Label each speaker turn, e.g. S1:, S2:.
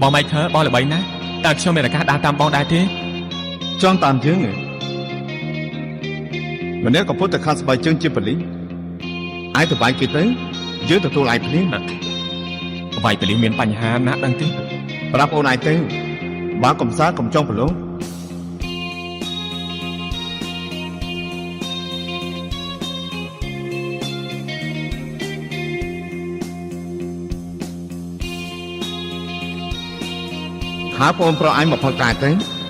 S1: បងមិនធ្វើបងល្បីណាស់តើខ្ញុំមានឱកាសដើរតាមបងដែរទេ
S2: ចង់តាមយើងម្នាក់ក៏ពុតតែខាត់ស្បែកជើងជាប៉លីឯទៅបាយគេទៅយើងទទួលឯភ្លាម
S1: វាយប៉លីមានបញ្ហាណាស់ដឹងទេ
S2: ប្រាប់អូនឯទៅបើកំសាកំចង់ប្រឡងហៅបងប្រុសឯងមកផឹកតែទៅ